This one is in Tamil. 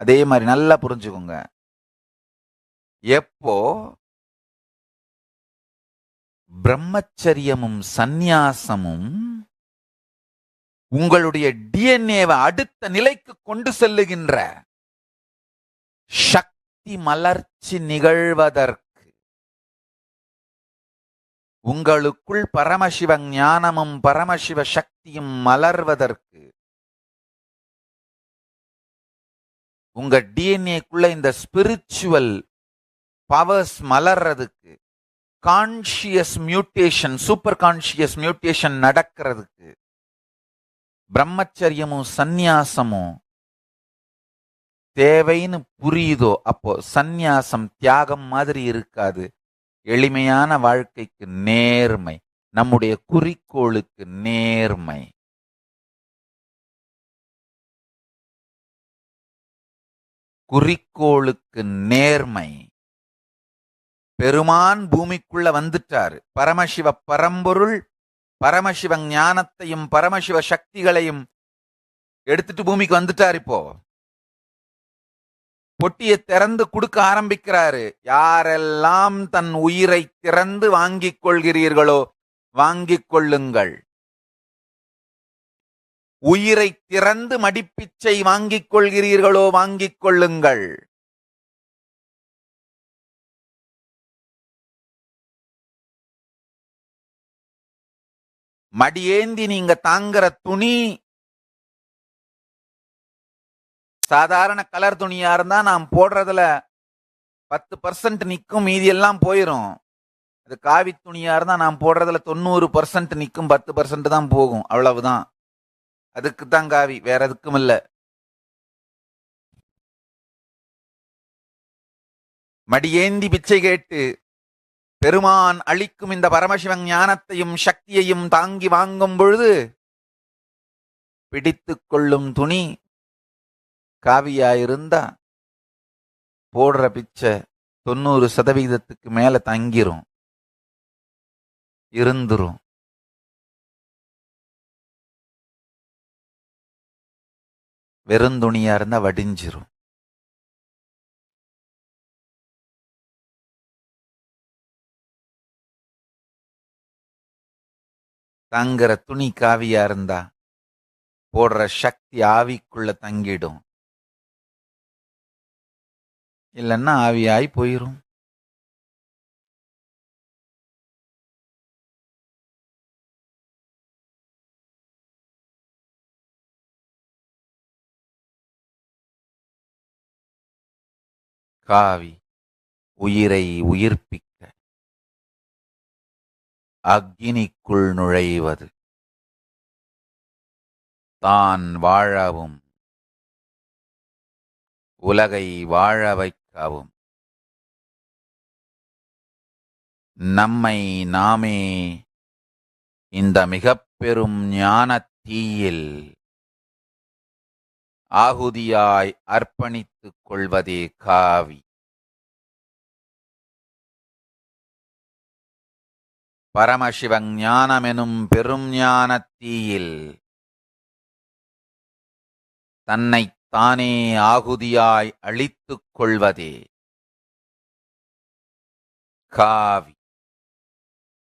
அதே மாதிரி நல்லா புரிஞ்சுக்கோங்க. எப்போ பிரம்மச்சரியமும் சந்நியாசமும் உங்களுடைய டிஎன்ஏவை அடுத்த நிலைக்கு கொண்டு செல்லுகின்ற சக்தி மலர்ச்சி நிகழ்வதற்கு, உங்களுக்குள் பரமசிவ ஞானமும் பரமசிவ சக்தியும் மலர்வதற்கு, உங்க டிஎன்ஏக்குள்ள இந்த ஸ்பிரிச்சுவல் பவர்ஸ் மலர்றதுக்கு, conscious mutation, super conscious mutation நடக்கிறதுக்கு பிரம்மச்சரியமும் சந்நியாசமும் தேவைன்னு புரியுதோ, அப்போ சந்நியாசம் தியாகம் மாதிரி இருக்காது. எளிமையான வாழ்க்கைக்கு நேர்மை, நம்முடைய குறிக்கோளுக்கு நேர்மை. குறிக்கோளுக்கு நேர்மை. பெருமான் பூமிக்குள்ள வந்துட்டாரு. பரமசிவ பரம்பொருள் பரமசிவ ஞானத்தையும் பரமசிவ சக்திகளையும் எடுத்துட்டு பூமிக்கு வந்துட்டார். இப்போ பொட்டியை திறந்து கொடுக்க ஆரம்பிக்கிறாரு. யாரெல்லாம் தன் உயிரை திறந்து வாங்கிக் கொள்கிறீர்களோ வாங்கிக் கொள்ளுங்கள். உயிரை திறந்து மடிப்பிச்சை வாங்கிக் கொள்கிறீர்களோ வாங்கிக் கொள்ளுங்கள். மடியேந்தி நீங்க தாங்குற துணி சாதாரண கலர் துணியா இருந்தா நாம் போடுறதுல 10% நிற்கும், மீதி எல்லாம் போயிரும். அது காவி துணியா இருந்தா நாம் போடுறதுல 90% நிற்கும், 10% தான் போகும். அவ்வளவுதான். அதுக்கு தான் காவி, வேற எதுக்கும் இல்ல. மடியேந்தி பிச்சை கேட்டு பெருமான் அளிக்கும் இந்த பரமசிவன் ஞானத்தையும் சக்தியையும் தாங்கி வாங்கும் பொழுது பிடித்து கொள்ளும் துணி காவியாயிருந்தா போடுற பிச்சை 90% மேல தங்கிரும், இருந்துரும். வெறுந்துணியா இருந்தா வடிஞ்சிரும். தங்குற துணி காவியா இருந்தா போடுற சக்தி ஆவிக்குள்ள தங்கிடும், இல்லைன்னா ஆவியாய் போயிரும். காவி உயிரை உயிர்ப்பிக்க அக்னிக்குள் நுழைவது, தான் வாழவும் உலகை வாழ வைக்கவும், நம்மை நாமே இந்த மிக பெரும் ஞான தீயில் ஆகுதியாய் அர்ப்பணித்துக் கொள்வதே காவி. பரமசிவ ஞானமெனும் பெரும் ஞான தீயில் தன்னை தானே ஆகுதியாய் அளித்துக் கொள்வதே காவி.